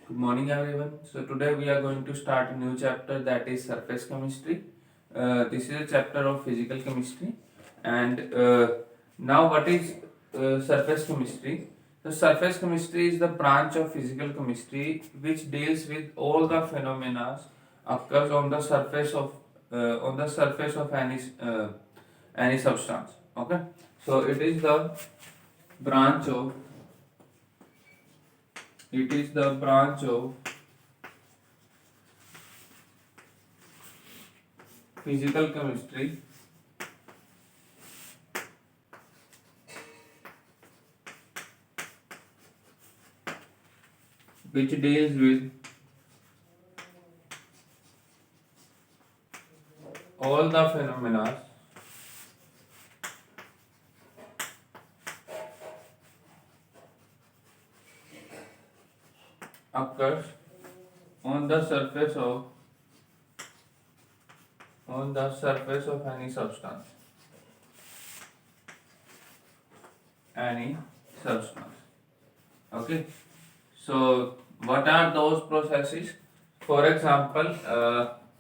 Good morning, everyone. So today we are going to start a new chapter, that is surface chemistry. This is a chapter of physical chemistry, and now what is surface chemistry? The surface chemistry is the branch of physical chemistry which deals with all the phenomena occurs on the surface of any substance. Okay, so branch of it is the branch of physical chemistry which deals with all the phenomena occurs on the surface of any substance. Any substance. Okay. So what are those processes? For example,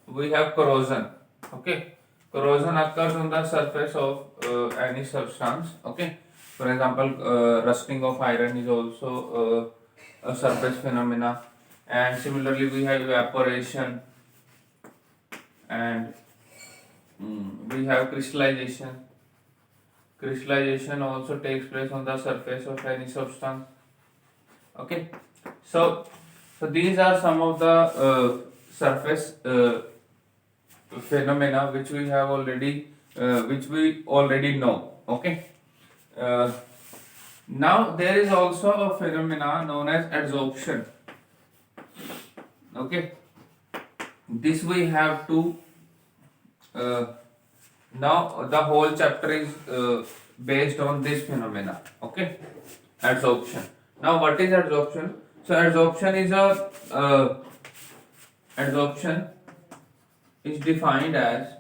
we have corrosion. Okay. Corrosion occurs on the surface of any substance. Okay. For example, rusting of iron is also a surface phenomena, and similarly we have evaporation, and we have crystallization. Crystallization also takes place on the surface of any substance. Okay, so these are some of the surface phenomena which we already know. Okay, uh, now there is also a phenomena known as adsorption. Okay, this we have to uh, now the whole chapter is based on this phenomena. Okay, adsorption. Now what is adsorption? So adsorption is defined as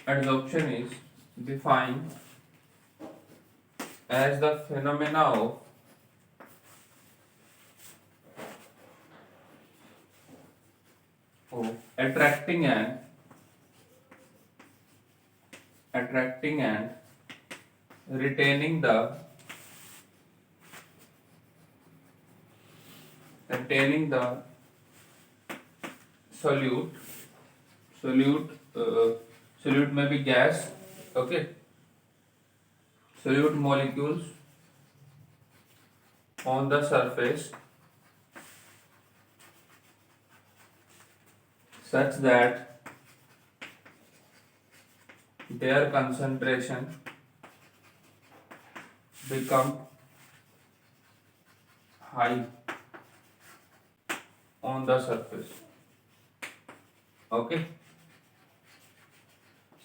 adsorption is defined as the phenomena of attracting and retaining the solute solute solute may be gas. Okay, solute molecules on the surface such that their concentration become high on the surface. Okay,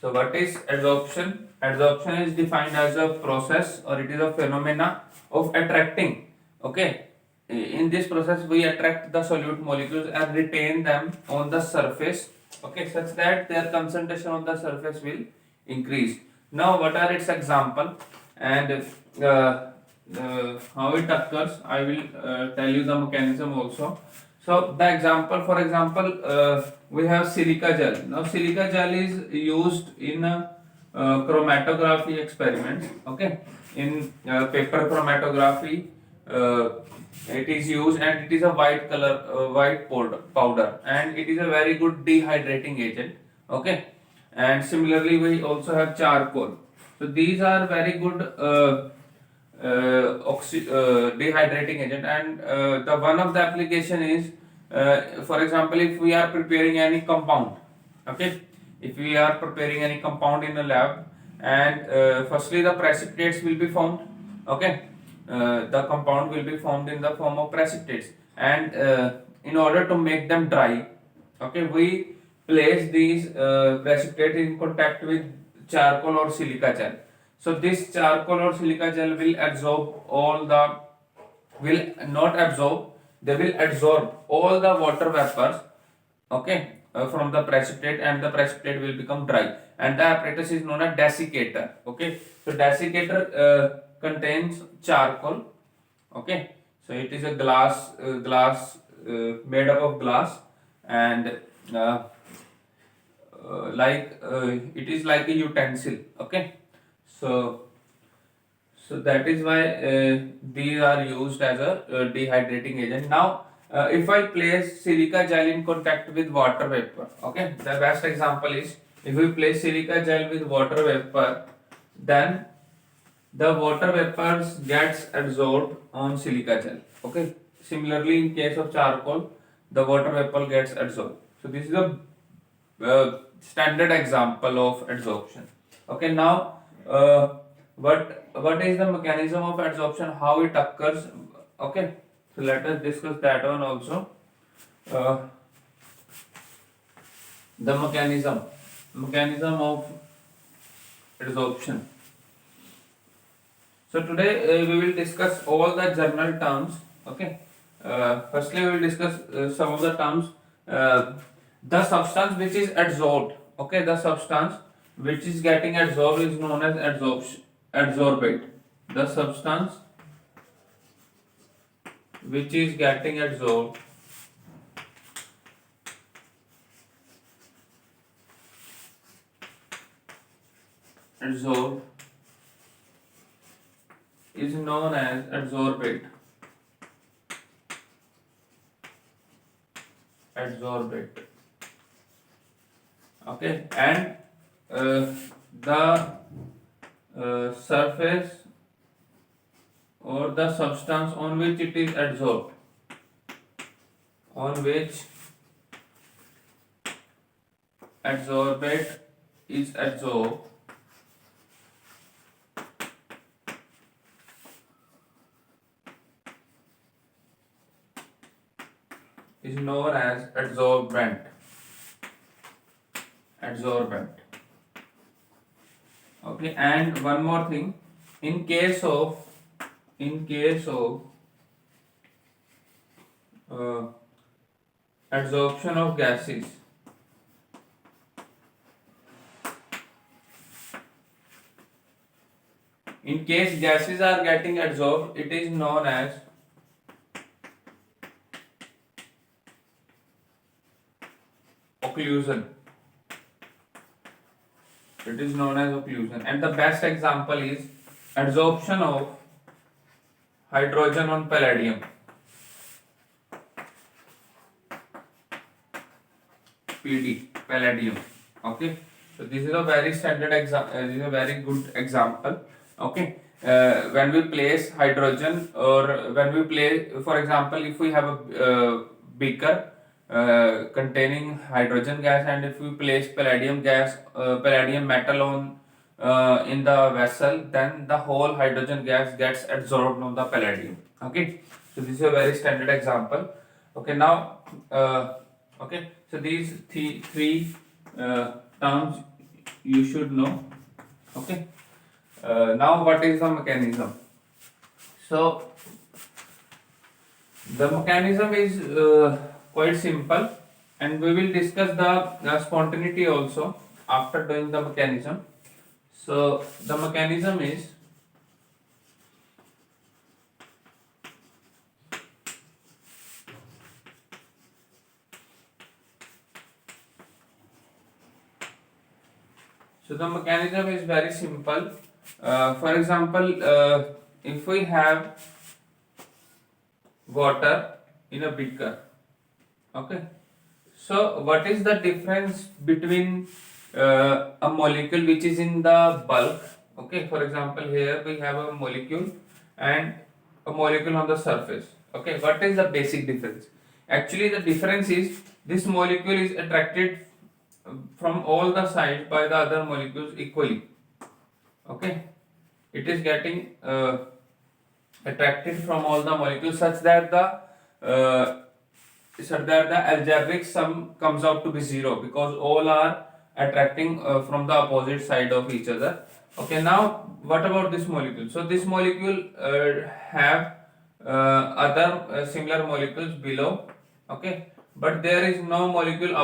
so what is adsorption? Adsorption is defined as a process, or it is a phenomena of attracting. Okay, in this process we attract the solute molecules and retain them on the surface. Okay, such that their concentration on the surface will increase. Now what are its example, and how it occurs? I will tell you the mechanism also. So the example, for example, we have silica gel. Now silica gel is used in chromatography experiments. Okay, in paper chromatography, it is used, and it is a white color, white powder, and it is a very good dehydrating agent. Okay, and similarly we also have charcoal. So these are very good dehydrating agent, and the one of the application is, for example, if we are preparing any compound. Okay, if we are preparing any compound in a lab, and firstly the precipitates will be formed. Okay, the compound will be formed in the form of precipitates, and in order to make them dry, okay, we place these precipitate in contact with charcoal or silica gel. So this charcoal or silica gel will absorb all the, will not absorb, they will absorb all the water vapors. Okay, from the precipitate, and the precipitate will become dry, and the apparatus is known as desiccator. Okay, so desiccator contains charcoal. Okay, So it is a glass made up of glass, and uh, it is like a utensil. Okay, so that is why these are used as a dehydrating agent. Now, if I place silica gel in contact with water vapor, okay, the best example is if we place silica gel with water vapor, then the water vapors gets absorbed on silica gel. Okay, similarly in case of charcoal, the water vapor gets absorbed. So this is a standard example of adsorption. Okay, now what is the mechanism of adsorption, how it occurs? Okay, so let us discuss that one also. uh, the mechanism of adsorption. So today we will discuss all the general terms. Okay, firstly we will discuss some of the terms. The substance which is adsorbed, okay, the substance which is getting adsorbed is known as adsorbate. The substance which is getting absorbed is known as adsorbate. Okay, and the surface or the substance on which it is adsorbed, on which adsorbate is adsorbed, is known as adsorbent. Okay, and one more thing, in case of uh, adsorption of gases, in case gases are getting adsorbed, it is known as occlusion. It is known as occlusion, and the best example is adsorption of hydrogen on palladium. Palladium. Okay, so this is a very standard example. This is a very good example. Okay, when we place hydrogen, or when we place, for example, if we have a beaker containing hydrogen gas, and if we place palladium metal on in the vessel, then the whole hydrogen gas gets adsorbed on the palladium. Okay, so this is a very standard example. Okay, now okay, so these three terms you should know. Okay, now what is the mechanism? So the mechanism is quite simple, and we will discuss the spontaneity also after doing the mechanism. So the mechanism is very simple. For example, if we have water in a beaker, okay, so what is the difference between a molecule which is in the bulk? Okay, for example, here we have a molecule and a molecule on the surface. Okay, what is the basic difference? Actually, the difference is this molecule is attracted from all the sides by the other molecules equally. Okay, it is getting attracted from all the molecules such that the algebraic sum comes out to be 0, because all are attracting from the opposite side of each other. Okay, now what about this molecule? So this molecule have other similar molecules below. Okay, but there is no molecule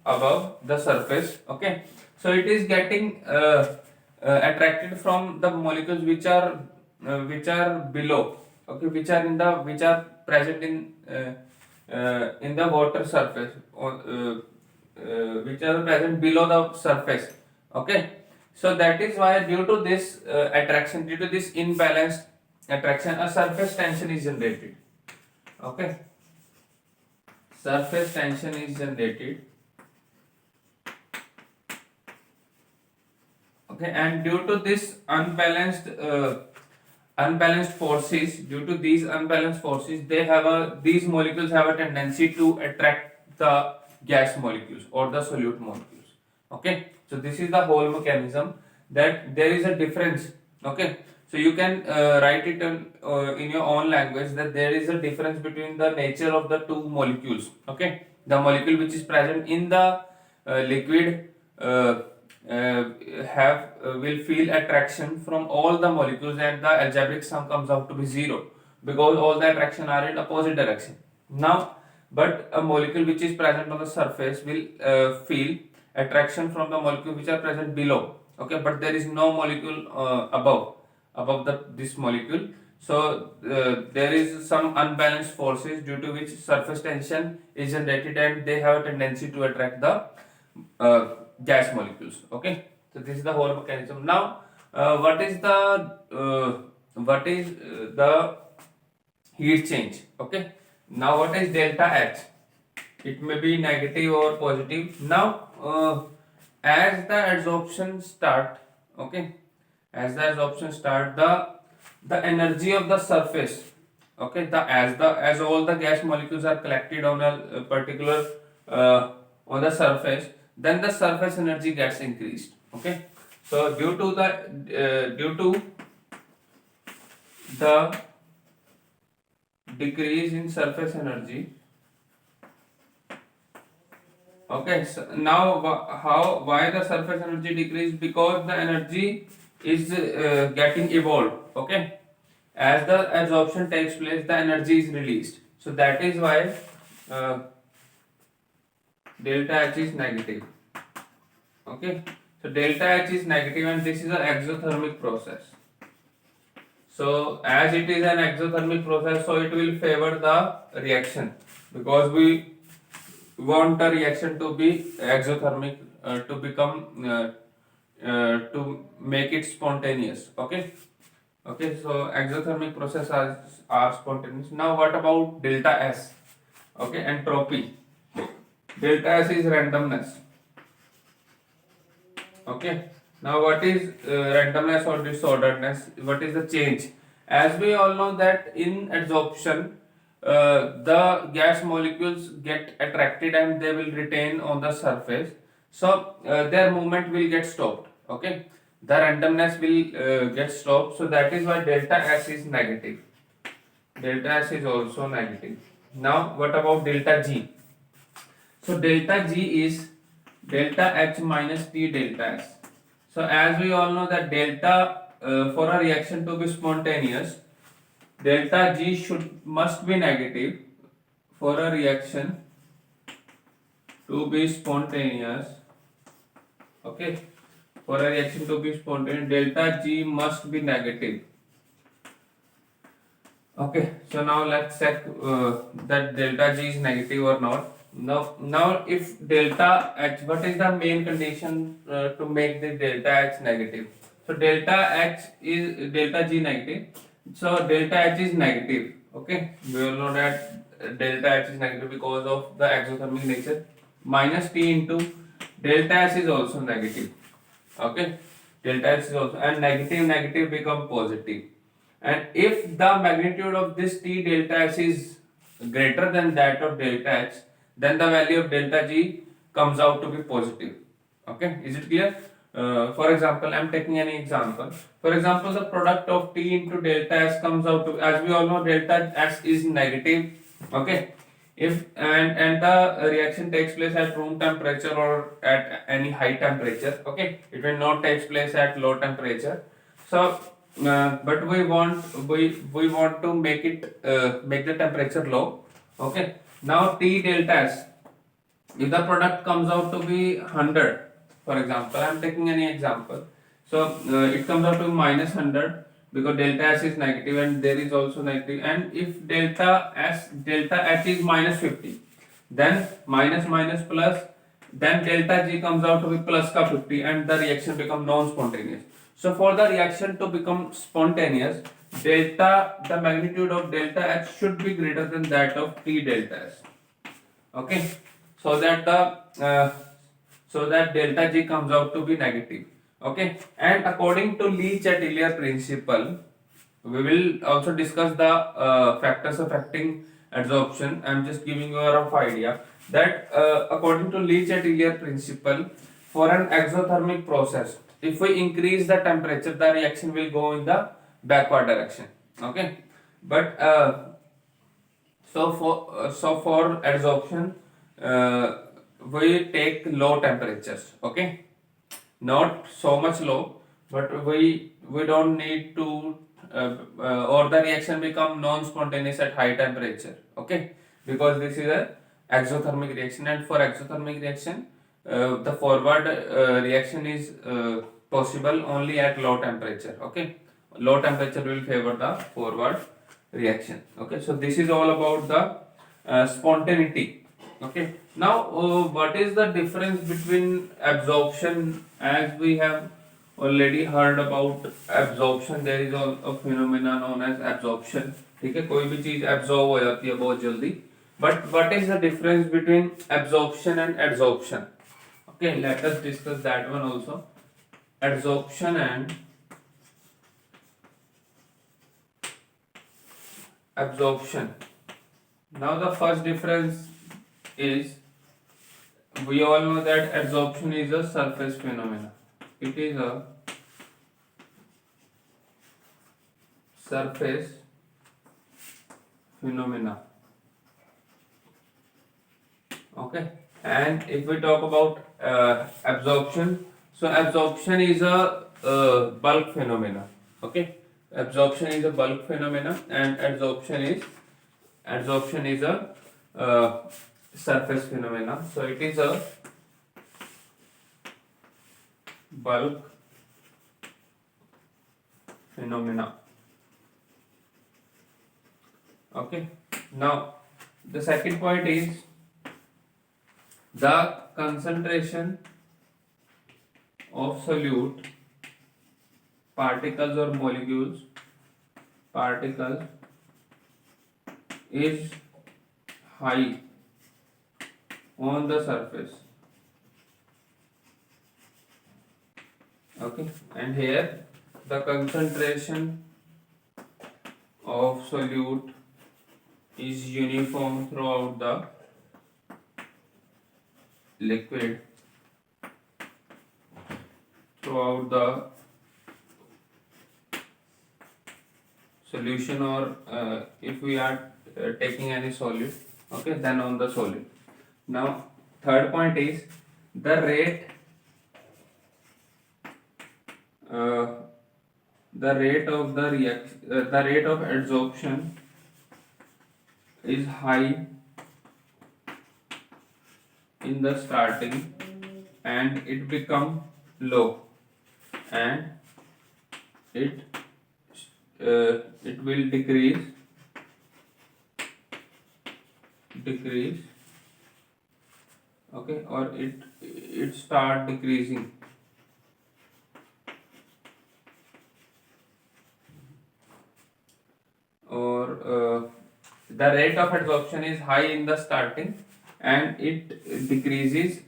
above. The surface. Okay, so it is getting attracted from the molecules which are below, okay, which are present in the water surface, or which are present below the surface, okay. So that is why due to this attraction, due to this imbalanced attraction, a surface tension is generated, okay. Surface tension is generated, okay, and due to this unbalanced forces, due to these unbalanced forces, these molecules have a tendency to attract the gas molecules or the solute molecules, okay. So this is the whole mechanism, that there is a difference, okay. So you can write it in your own language, that there is a difference between the nature of the two molecules, okay. The molecule which is present in the liquid uh, will feel attraction from all the molecules, and the algebraic sum comes out to be 0, because all the attraction are in opposite direction. Now, but a molecule which is present on the surface will feel attraction from the molecule which are present below, okay, but there is no molecule above this molecule. So there is some unbalanced forces, due to which surface tension is generated, and they have a tendency to attract the uh, gas molecules, okay. So this is the whole mechanism. Now what is the heat change, okay. Now what is delta H? It may be negative or positive. Now as the adsorption start, okay, as the adsorption start, the energy of the surface, okay, as all the gas molecules are collected on a particular on the surface, then the surface energy gets increased, okay. So due to the decrease in surface energy, okay. So now why the surface energy decrease? Because the energy is getting evolved, okay. As the absorption takes place, the energy is released, so that is why uh, delta H is negative, okay. So delta H is negative, and this is an exothermic process. So as it is an exothermic process, so it will favor the reaction, because we want a reaction to be exothermic, to become to make it spontaneous, okay. Okay, so exothermic process are spontaneous. Now what about delta S? Okay, entropy. Delta S is randomness. Okay. Now what is randomness or disorderedness? What is the change? As we all know that in adsorption, the gas molecules get attracted and they will retain on the surface. So their movement will get stopped. Okay. The randomness will get stopped. So that is why delta S is negative. Delta S is also negative. Now what about delta G? So delta G is delta H minus T delta S. So as we all know that delta for a reaction to be spontaneous, delta G must be negative for a reaction to be spontaneous. Okay, for a reaction to be spontaneous, delta G must be negative. Okay, so now let's check that delta G is negative or not. Now if delta H, what is the main condition to make the delta H negative? So delta G negative. So delta H is negative. Okay, we all know that delta H is negative because of the exothermic nature. Minus T into delta S is also negative. Okay, delta S is also, and negative become positive. And if the magnitude of this T delta S is greater than that of delta H, then the value of delta G comes out to be positive. Okay, is it clear? For example, I am taking any example. For example, the product of T into delta S comes out to, as we all know, delta S is negative. Okay, if and the reaction takes place at room temperature or at any high temperature. Okay, it will not take place at low temperature. So but we want to make it make the temperature low. Okay, now T delta S, if the product comes out to be 100, for example, I am taking any example. So it comes out to minus 100. because delta S is negative and there is also negative, and if delta H is minus 50, then minus minus plus, then delta G comes out to be plus ka 50 and the reaction become non-spontaneous. So for the reaction to become spontaneous, the magnitude of delta H should be greater than that of T delta S. Okay, so that delta G comes out to be negative. Okay, and according to Le-Chatelier principle, we will also discuss the factors affecting adsorption. I am just giving you a rough idea that according to Le-Chatelier principle, for an exothermic process, if we increase the temperature, the reaction will go in the backward direction. Okay, but for adsorption, we take low temperatures. Okay, not so much low, but we don't need to or the reaction become non-spontaneous at high temperature. Okay, because this is a exothermic reaction, and for exothermic reaction, the forward reaction is possible only at low temperature. Okay, low temperature will favor the forward reaction. Okay, so this is all about the spontaneity. Okay, now what is the difference between absorption? As we have already heard about absorption, there is a phenomena known as absorption. ठीक है, कोई भी चीज absorb हो जाती है बहुत जल्दी. But what is the difference between absorption and adsorption? Okay, let us discuss that one also. Adsorption and absorption. Now the first difference is, we all know that adsorption is a surface phenomena. It is a surface phenomena. Okay, and if we talk about absorption, so absorption is a bulk phenomena. Okay, absorption is a bulk phenomena, and adsorption is a surface phenomena. So it is a bulk phenomena. Okay, now the second point is the concentration of solute particles or molecules is high on the surface. Okay, and here the concentration of solute is uniform throughout the liquid, throughout the solution, or if we are taking any solute, okay, then on the solid. Now third point is the rate of the reaction, the rate of adsorption is high in the starting and it become low, and it will decrease okay, or it start decreasing. Or the rate of adsorption is high in the starting and it decreases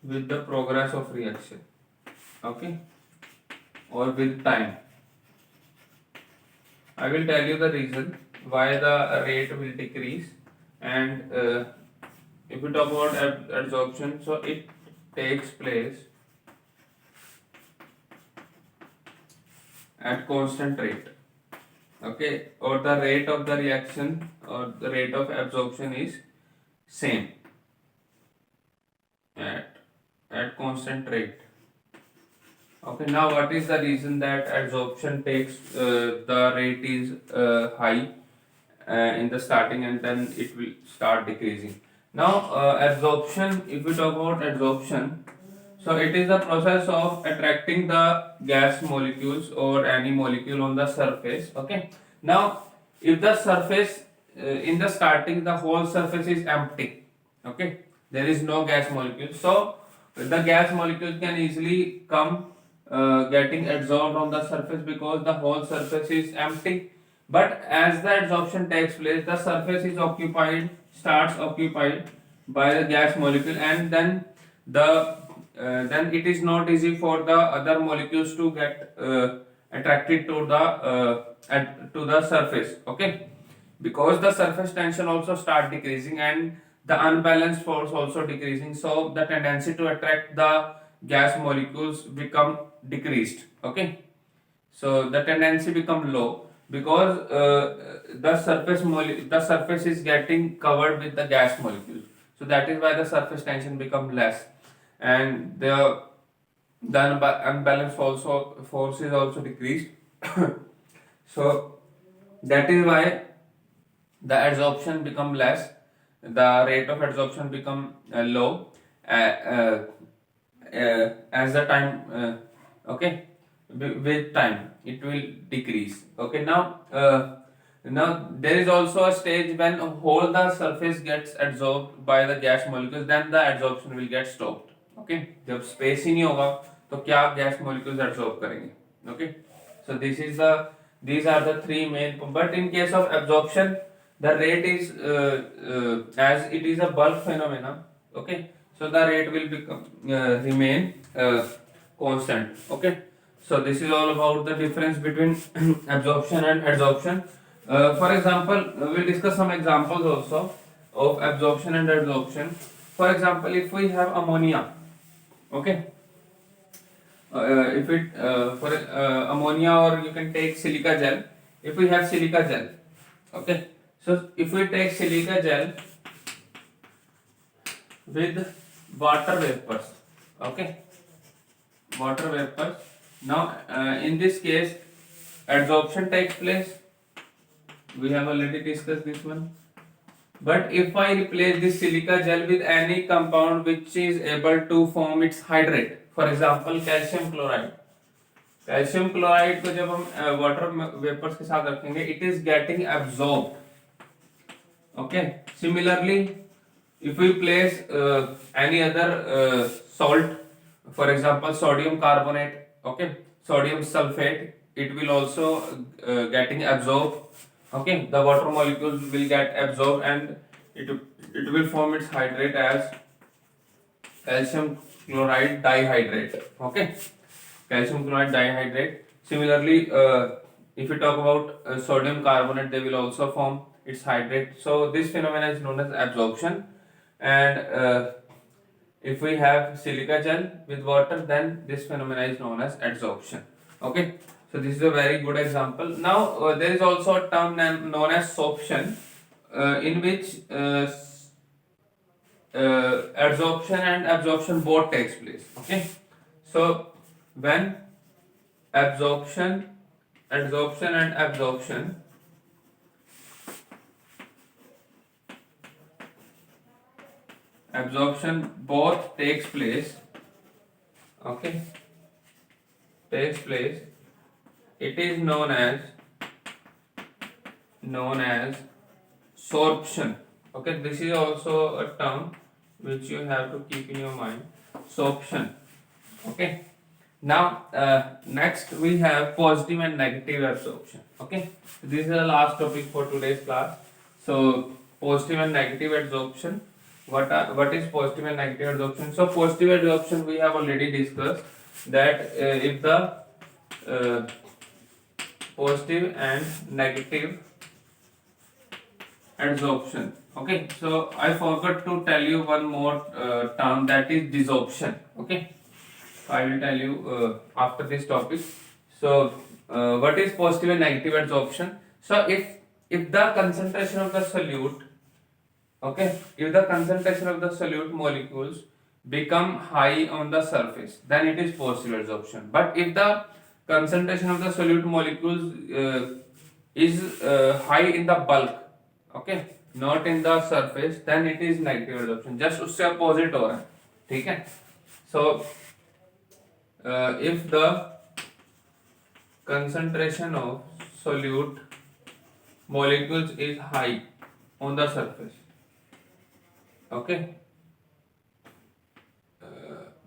with the progress of reaction, okay, or with time. I will tell you the reason why the rate will decrease. And if we talk about adsorption, so it takes place at constant rate, okay, or the rate of the reaction or the rate of absorption is same at constant rate. Okay, now what is the reason that adsorption takes the rate is high in the starting and then it will start decreasing? Now absorption, if we talk about adsorption, So it is the process of attracting the gas molecules or any molecule on the surface. Okay. Now, if the surface in the starting the whole surface is empty, okay, there is no gas molecule. So the gas molecule can easily come getting absorbed on the surface because the whole surface is empty. But as the adsorption takes place, the surface is occupied, starts occupied by the gas molecule, and then it is not easy for the other molecules to get attracted to the surface. Okay, because the surface tension also start decreasing and the unbalanced force also decreasing, so the tendency to attract the gas molecules become decreased. Okay, so the tendency become low because the surface is getting covered with the gas molecules, so that is why the surface tension become less, and the unbalanced also force is also decreased. So that is why the adsorption become less, the rate of adsorption become low as the time okay, with time it will decrease. Okay, now there is also a stage when whole the surface gets absorbed by the gas molecules, then the adsorption will get stopped. Okay, जब space ही नहीं होगा तो क्या gas molecules absorb करेंगे. Okay, so these are the three main, but in case of absorption the rate is as it is a bulk phenomena. Okay, so the rate will become remain constant. Okay, so this is all about the difference between absorption and adsorption. For example, we'll discuss some examples also of absorption and adsorption. For example, if we have ammonia, okay, if it for ammonia, or you can take silica gel. If we have silica gel, okay, so if we take silica gel with water vapors, okay, water vapors. Now in this case adsorption takes place, we have already discussed this one. But if I replace this silica gel with any compound which is able to form its hydrate, for example calcium chloride, calcium chloride को जब हम water vapours के साथ रखेंगे, it is getting absorbed. Okay, similarly if we place any other salt, for example sodium carbonate, okay, sodium sulfate, it will also getting absorbed. Okay, the water molecules will get absorbed and it will form its hydrate as calcium chloride dihydrate. Okay, calcium chloride dihydrate. Similarly, if we talk about sodium carbonate, they will also form its hydrate. So this phenomena is known as absorption. And if we have silica gel with water, then this phenomena is known as adsorption. Okay, so this is a very good example. Now there is also a term known as sorption, in which adsorption and absorption both takes place. Okay, so when absorption and absorption both takes place, okay, takes place, it is known as sorption. Okay, this is also a term which you have to keep in your mind, sorption. Okay, now next we have positive and negative absorption. Okay, this is the last topic for today's class. So positive and negative absorption. What is positive and negative adsorption? So positive adsorption we have already discussed, that if the positive and negative adsorption. Okay, so I forgot to tell you one more term, that is desorption. Okay, I will tell you after this topic. So what is positive and negative adsorption? So if the concentration of the solute, okay, if the concentration of the solute molecules become high on the surface, then it is positive adsorption. But if the concentration of the solute molecules is high in the bulk, okay, not in the surface, then it is negative adsorption. Just उससे opposite हो रहा है, ठीक है. So if the concentration of solute molecules is high on the surface, okay,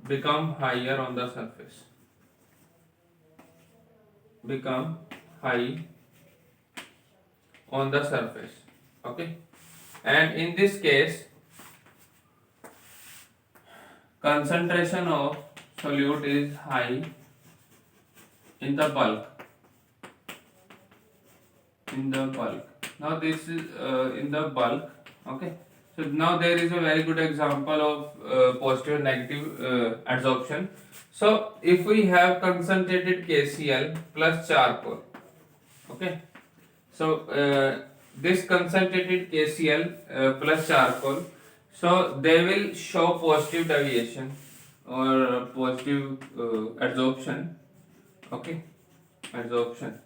become higher on the surface, become high on the surface, okay, and in this case concentration of solute is high in the bulk, now this is in the bulk, okay. So now there is a very good example of positive and negative adsorption. So if we have concentrated KCl plus charcoal, okay, so this concentrated KCl plus charcoal, so they will show positive deviation or positive adsorption, okay, adsorption.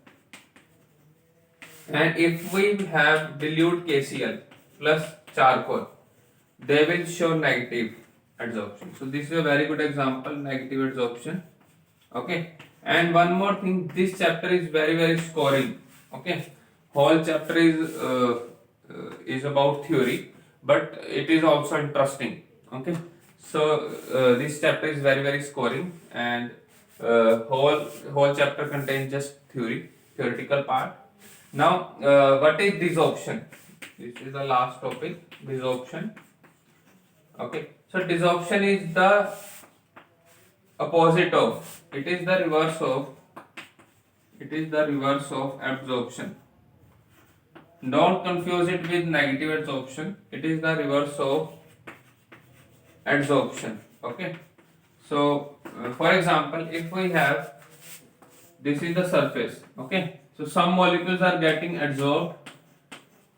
And if we have dilute KCl plus charcoal, they will show negative adsorption. So this is a very good example, negative adsorption, okay. And one more thing, this chapter is very scoring, okay. Whole chapter is about theory, but it is also interesting, okay. So this chapter is very scoring, and whole chapter contains just theoretical part. Now what is desorption? This is the last topic, desorption, okay. So desorption is the opposite of, it is the reverse of absorption. Don't confuse it with negative adsorption, it is the reverse of adsorption, okay. So for example, if we have, this is the surface, okay, so some molecules are getting adsorbed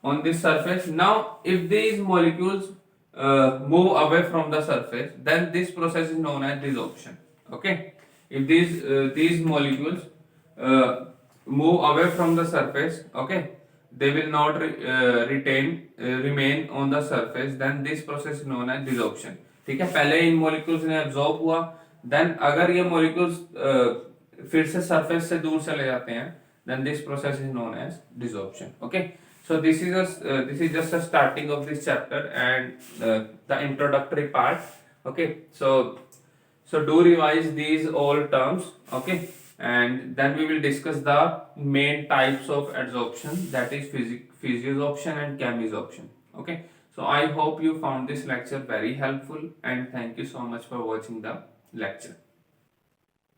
on this surface. Now if these molecules move away from the surface, then this process is known as desorption, okay. If these molecules move away from the surface, okay, they will not remain on the surface, then this process is known as desorption, ठीक है. पहले इन molecules ने absorb हुआ, then अगर ये molecules फिर से surface से दूर चले जाते हैं, then this process is known as desorption, okay. So this is just a starting of this chapter and the introductory part, okay. So do revise these all terms, okay, and then we will discuss the main types of adsorption, that is physiosorption and chemisorption, okay. So I hope you found this lecture very helpful, and thank you so much for watching the lecture.